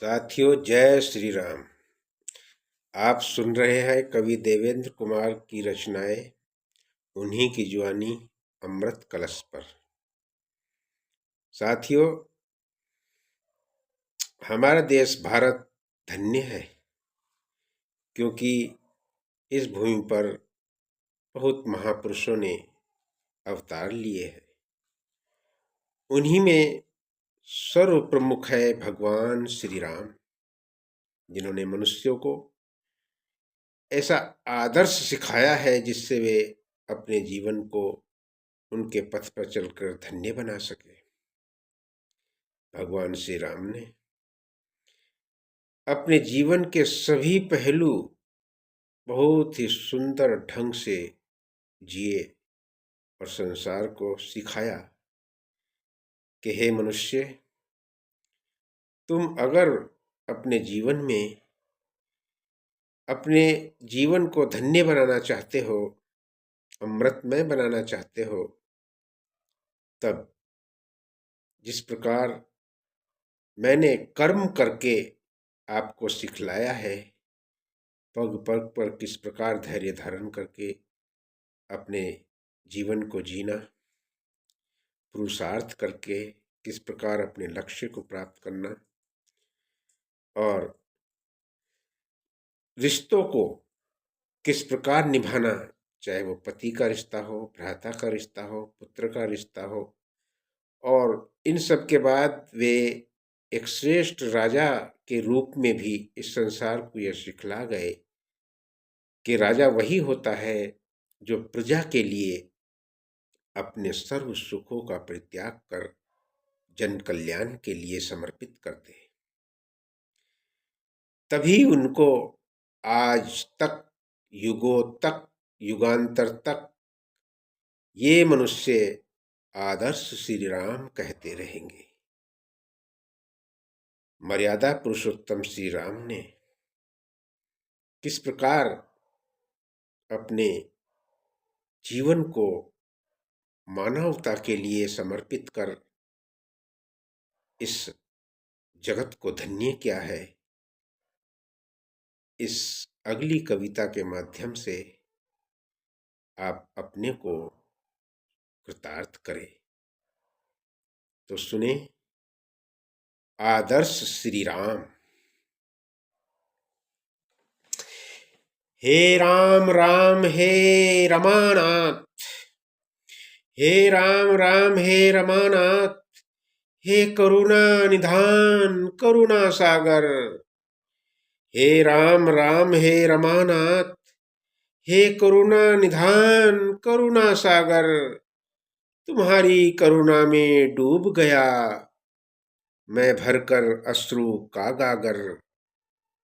साथियों, जय श्री राम। आप सुन रहे हैं कवि देवेंद्र कुमार की रचनाएं, उन्हीं की जुबानी अमृत कलश पर। साथियों, हमारा देश भारत धन्य है, क्योंकि इस भूमि पर बहुत महापुरुषों ने अवतार लिए हैं। उन्हीं में सर्व प्रमुख है भगवान श्री राम, जिन्होंने मनुष्यों को ऐसा आदर्श सिखाया है जिससे वे अपने जीवन को उनके पथ पर चलकर धन्य बना सके। भगवान श्री राम ने अपने जीवन के सभी पहलू बहुत ही सुंदर ढंग से जिए और संसार को सिखाया कि हे मनुष्य, तुम अगर अपने जीवन में अपने जीवन को धन्य बनाना चाहते हो, अमृतमय बनाना चाहते हो, तब जिस प्रकार मैंने कर्म करके आपको सिखलाया है, पग पग पर किस प्रकार धैर्य धारण करके अपने जीवन को जीना, पुरुषार्थ करके किस प्रकार अपने लक्ष्य को प्राप्त करना, और रिश्तों को किस प्रकार निभाना, चाहे वो पति का रिश्ता हो, भ्राता का रिश्ता हो, पुत्र का रिश्ता हो। और इन सब के बाद वे एक श्रेष्ठ राजा के रूप में भी इस संसार को यह सिखला गए कि राजा वही होता है जो प्रजा के लिए अपने सर्व सुखों का परित्याग कर जन कल्याण के लिए समर्पित करते हैं। तभी उनको आज तक, युगों तक, युगांतर तक ये मनुष्य आदर्श श्री राम कहते रहेंगे। मर्यादा पुरुषोत्तम श्री राम ने किस प्रकार अपने जीवन को मानवता के लिए समर्पित कर इस जगत को धन्य किया है, इस अगली कविता के माध्यम से आप अपने को कृतार्थ करें। तो सुने आदर्श श्री राम। हे राम राम हे रमानाथ, हे राम राम हे रमानाथ, हे करुणा निधान करुणा सागर। हे राम राम हे रमानाथ, हे करुणा निधान करुणा सागर। तुम्हारी करुणा में डूब गया मैं भरकर अश्रु का गागर,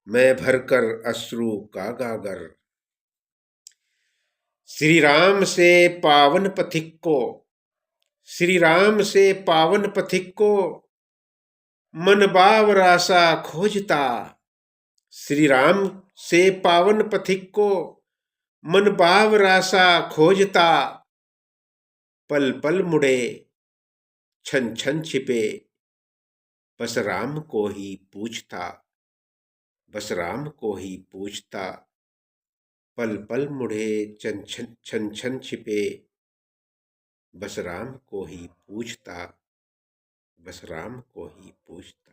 मैं भरकर अश्रु का गागर। श्री राम से पावन पथिक को, श्री राम से पावन पथिक को मन बावरासा खोजता। श्री राम से पावन पथिक को मन बावरासा खोजता। पल पल मुड़े छन छन छिपे बस राम को ही पूछता, बस राम को ही पूछता। पल पल मुड़े छन छन छिपे बस राम को ही पूछता, बस राम को ही पूछता।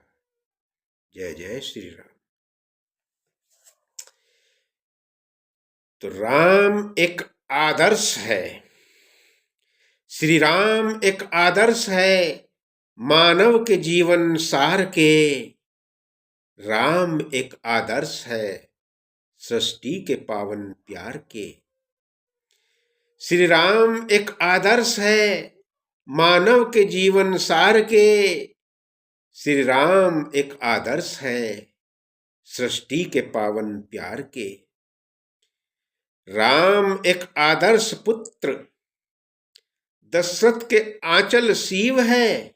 जय जय श्री राम। तो राम एक आदर्श है, श्री राम एक आदर्श है मानव के जीवन सार के। राम एक आदर्श है सृष्टि के पावन प्यार के। श्री राम एक आदर्श है मानव के जीवन सार के। श्री राम एक आदर्श है सृष्टि के पावन प्यार के। राम एक आदर्श पुत्र दशरथ के आंचल शिव है।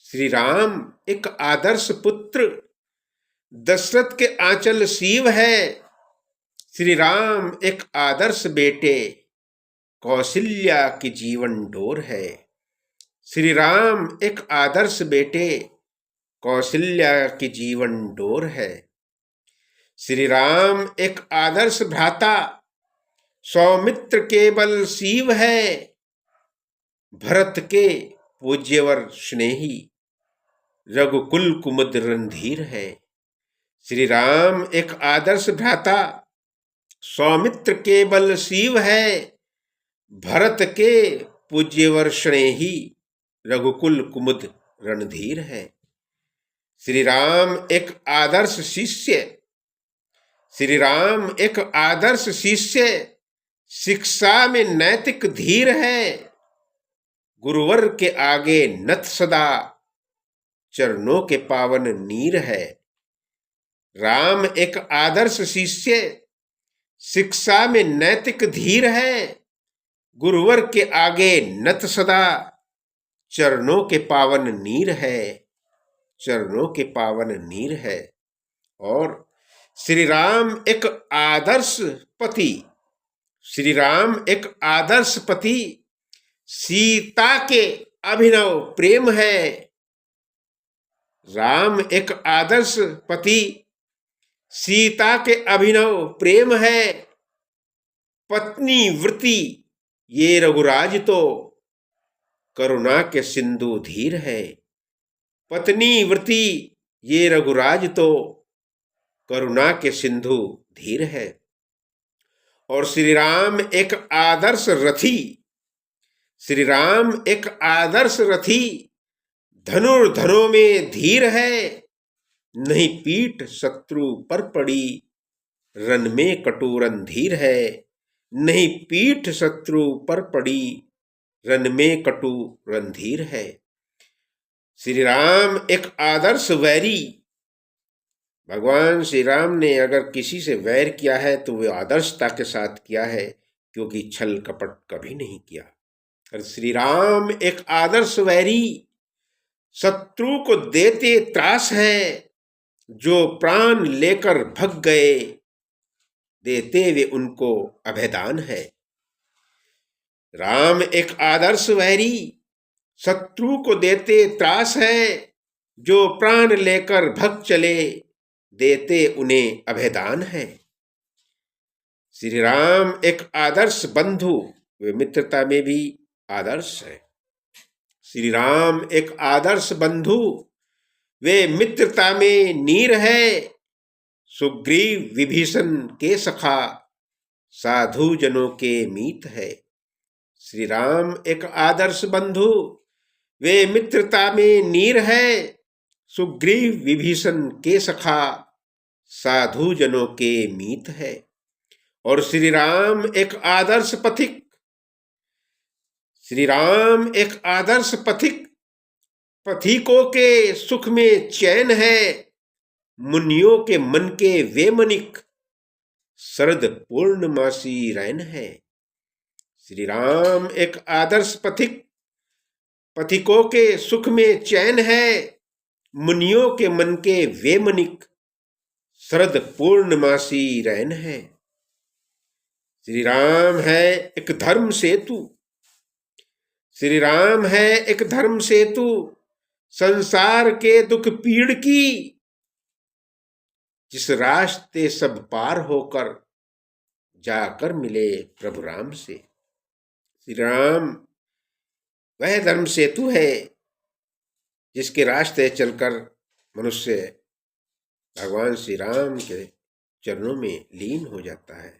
श्री राम एक आदर्श पुत्र दशरथ के आंचल शिव है। श्री राम एक आदर्श बेटे कौशल्या की जीवन डोर है। श्री राम एक आदर्श बेटे कौशल्या की जीवन डोर है। श्री राम एक आदर्श भ्राता, सौमित्र केवल शिव है। भरत के पूज्यवर स्नेही, रघुकुल कुमुद रणधीर है। श्री राम एक आदर्श भ्राता, सौमित्र केवल शिव है। भरत के पूज्यवर स्नेही, रघुकुल कुमुद रणधीर है। श्री राम एक आदर्श शिष्य, श्री राम एक आदर्श शिष्य, शिक्षा में नैतिक धीर है। गुरुवर के आगे नत सदा, चरणों के पावन नीर है। राम एक आदर्श शिष्य, शिक्षा में नैतिक धीर है। गुरुवर के आगे नत सदा, चरणों के पावन नीर है, चरणों के पावन नीर है। और श्री राम एक आदर्श पति, श्री राम एक आदर्श पति, सीता के अभिनव प्रेम है। राम एक आदर्श पति, सीता के अभिनव प्रेम है। पत्नी वृत्ति ये रघुराज तो, करुणा के सिंधु धीर है। पत्नी वृत्ति ये रघुराज तो, करुणा के सिंधु धीर है। और श्री राम एक आदर्श रथी, श्री राम एक आदर्श रथी, धनुर्धरों में धीर है। नहीं पीठ शत्रु पर पड़ी, रन में कटु रणधीर है। नहीं पीठ शत्रु पर पड़ी, रन में कटु रणधीर है। श्री राम एक आदर्श वैरी, भगवान श्री राम ने अगर किसी से वैर किया है तो वह आदर्शता के साथ किया है, क्योंकि छल कपट कभी नहीं किया। और श्री राम एक आदर्श वैरी, शत्रु को देते त्रास है। जो प्राण लेकर भग गए, देते वे उनको अभयदान है। राम एक आदर्श वैरी, शत्रु को देते त्रास है। जो प्राण लेकर भग चले, देते उन्हें अभयदान है। श्री राम एक आदर्श बंधु, वे मित्रता में भी आदर्श है। श्री राम एक आदर्श बंधु, वे मित्रता में नीर है। सुग्रीव विभीषण के सखा, साधु जनों के मीत है। श्री राम एक आदर्श बंधु, वे मित्रता में नीर है। सुग्रीव विभीषण के सखा, साधु जनों के मीत है। और श्री राम एक आदर्श पथिक, श्री राम एक आदर्श पथिक, पथिकों के सुख में चैन है। मुनियों के मन के वे मनिक, शरद पूर्णमासी रैन है। श्री राम एक आदर्श पथिक, पथिकों के सुख में चैन है। मुनियों के मन के वे मनिक, शरद पूर्णमासी रैन है। श्री राम है एक धर्म सेतु, श्री राम है एक धर्म सेतु, संसार के दुख पीड़ की, जिस रास्ते सब पार होकर जाकर मिले प्रभु राम से। श्री राम वह धर्म सेतु है जिसके रास्ते चलकर मनुष्य भगवान श्री राम के चरणों में लीन हो जाता है।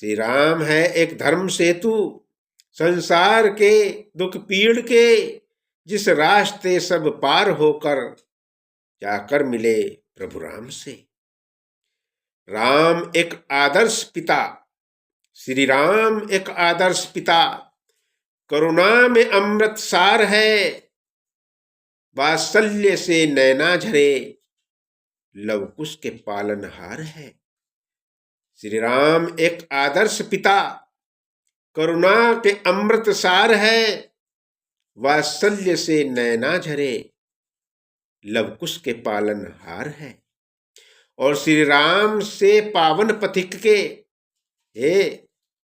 श्री राम है एक धर्म सेतु, संसार के दुख पीड़ के, जिस रास्ते सब पार होकर जाकर मिले प्रभु राम से। राम एक आदर्श पिता, श्री राम एक आदर्श पिता, करुणा में अमृत सार है। वात्सल्य से नैना झरे, लवकुश के पालनहार है। श्री राम एक आदर्श पिता, करुणा के अमृत सार है। वात्सल्य से नैना झरे, लवकुश के पालनहार है। और श्री राम से पावन पथिक के, हे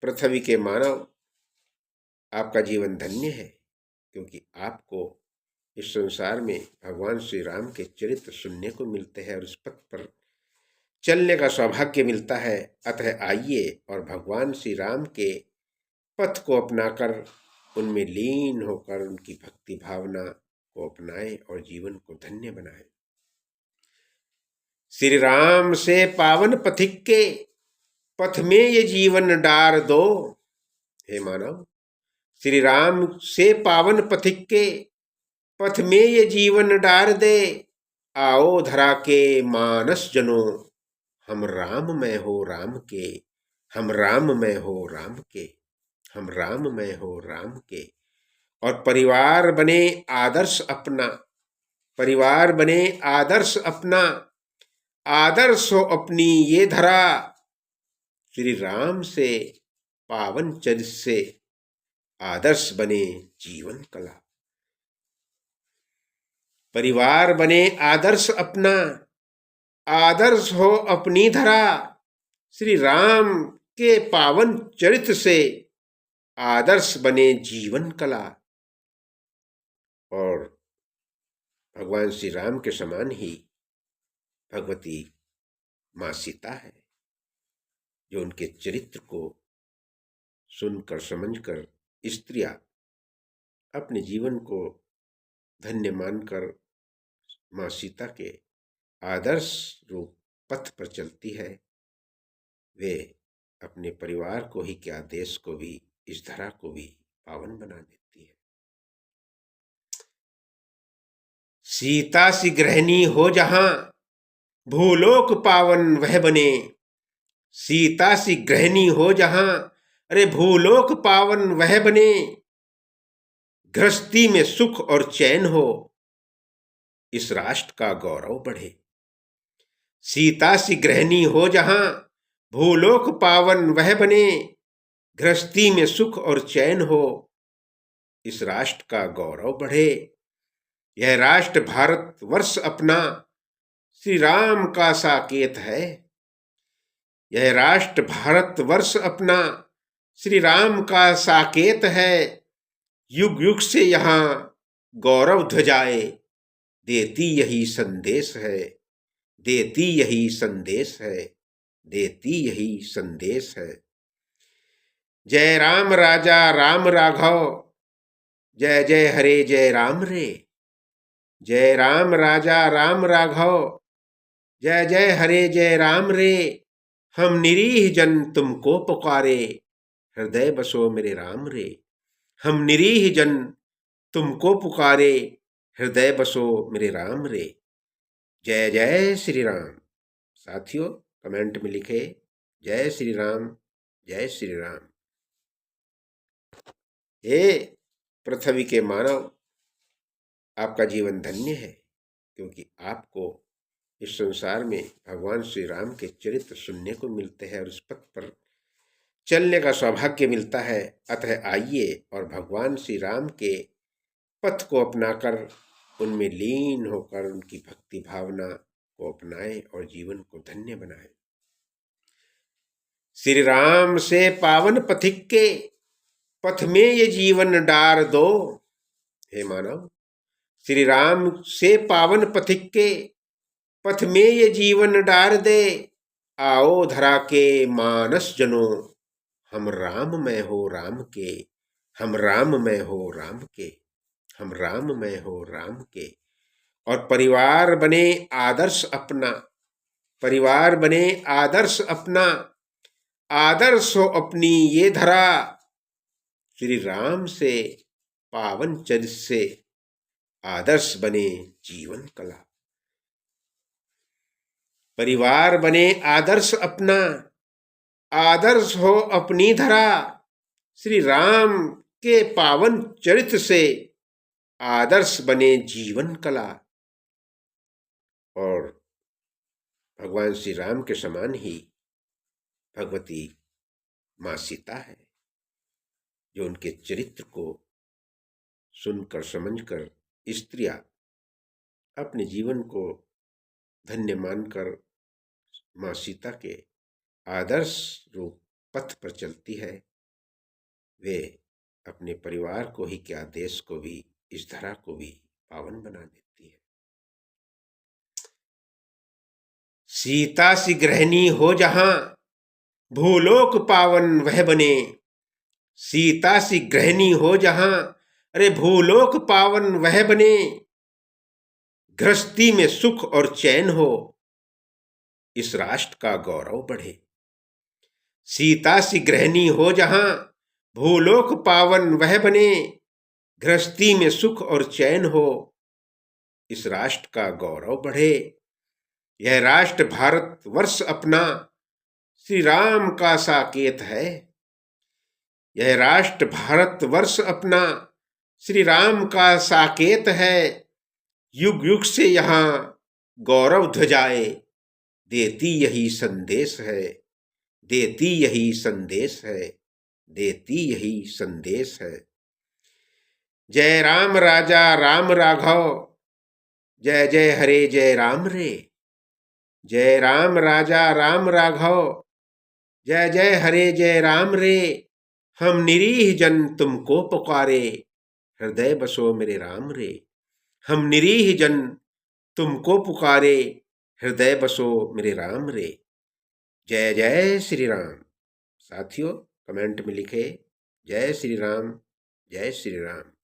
पृथ्वी के मानव, आपका जीवन धन्य है, क्योंकि आपको इस संसार में भगवान श्री राम के चरित्र सुनने को मिलते हैं और उस पथ पर चलने का सौभाग्य मिलता है। अतः आइए और भगवान श्री राम के पथ को अपनाकर उनमें लीन होकर उनकी भक्ति भावना को अपनाएं और जीवन को धन्य बनाएं। श्री राम से पावन पथिक के पथ में ये जीवन डार दो। हे मानव, श्री राम से पावन पथिक के पथ में ये जीवन डार दे। आओ धरा के मानस जनो, हम राममय हो राम के, हम राममय हो राम के, हम राममय हो राम के। और परिवार बने आदर्श अपना, परिवार बने आदर्श अपना, आदर्श हो अपनी ये धरा। श्री राम से पावन चरित्र से आदर्श बने जीवन कला। परिवार बने आदर्श अपना, आदर्श हो अपनी धरा। श्री राम के पावन चरित्र से आदर्श बने जीवन कला। और भगवान श्री राम के समान ही भगवती माँ सीता है, जो उनके चरित्र को सुनकर समझकर स्त्रियां अपने जीवन को धन्य मानकर माँ सीता के आदर्श रूप पथ पर चलती है। वे अपने परिवार को ही क्या, देश को भी, इस धरा को भी पावन बना देती है। सीता सी गृहिणी हो जहां, भूलोक पावन वह बने। सीता सी गृहिणी हो जहां, अरे भूलोक पावन वह बने। गृहस्थी में सुख और चैन हो, इस राष्ट्र का गौरव बढ़े। सीता सी गृहिणी हो जहां, भूलोक पावन वह बने। गृहस्थी में सुख और चैन हो, इस राष्ट्र का गौरव बढ़े। यह राष्ट्र भारत वर्ष अपना, श्री राम का साकेत है। यह राष्ट्र भारत वर्ष अपना, श्री राम का साकेत है। युग युग से यहाँ गौरव ध्वजाएं, देती यही संदेश है, देती यही संदेश है, देती यही संदेश है। जय राम राजा राम राघव, जय जय हरे जय राम रे। जय राम राजा राम राघव, जय जय हरे जय राम रे। हम निरीह जन तुमको पुकारे, हृदय बसो मेरे राम रे। हम निरीह जन तुमको पुकारे, हृदय बसो मेरे राम रे। जय जय श्री राम। साथियों, कमेंट में लिखे जय श्री राम, जय श्री राम। हे पृथ्वी के मानव, आपका जीवन धन्य है, क्योंकि आपको इस संसार में भगवान श्री राम के चरित्र सुनने को मिलते हैं और उस पथ पर चलने का सौभाग्य मिलता है। अतः आइए और भगवान श्री राम के पथ को अपनाकर उनमें लीन होकर उनकी भक्ति भावना को अपनाएं और जीवन को धन्य बनाएं। श्री राम से पावन पथिक के पथ में ये जीवन डार दो। हे मानव, श्री राम से पावन पथिक के पथ में ये जीवन डार दे। आओ धरा के मानस जनो, हम राममय हो राम के, हम राममय हो राम के, हम राममय हो राम के। और परिवार बने आदर्श अपना, परिवार बने आदर्श अपना, आदर्श हो अपनी ये धरा। श्री राम से पावन चरित्र से आदर्श बने जीवन कला। परिवार बने आदर्श अपना, आदर्श हो अपनी धरा। श्री राम के पावन चरित्र से आदर्श बने जीवन कला। और भगवान श्री राम के समान ही भगवती माँ सीता है, जो उनके चरित्र को सुनकर समझकर स्त्रियां अपने जीवन को धन्य मानकर माँ सीता के आदर्श रूप पथ पर चलती है। वे अपने परिवार को ही क्या, देश को भी, इस धरा को भी पावन बना देती है। सीता सी गृहिणी हो जहां, भूलोक पावन वह बने। सीता सी गृहिणी हो जहां, अरे भूलोक पावन वह बने। गृहस्थी में सुख और चैन हो, इस राष्ट्र का गौरव बढ़े। सीता सी गृहिणी हो जहां, भूलोक पावन वह बने। गृहस्थी में सुख और चैन हो, इस राष्ट्र का गौरव बढ़े। यह राष्ट्र भारत वर्ष अपना, श्री राम का साकेत है। यह राष्ट्र भारत वर्ष अपना, श्री राम का साकेत है। युग युग से यहाँ गौरव ध्वजाएं, देती यही संदेश है। देती यही संदेश है। देती यही संदेश है। जय राम राजा राम राघव, जय जय हरे जय राम रे। जय राम राजा राम राघव, जय जय हरे जय राम रे। हम निरीह जन तुमको पुकारे, हृदय बसो मेरे राम रे। हम निरीह जन तुमको पुकारे, हृदय बसो मेरे राम रे। जय जय श्री राम। साथियों कमेंट में लिखे जय श्री राम, जय श्री राम।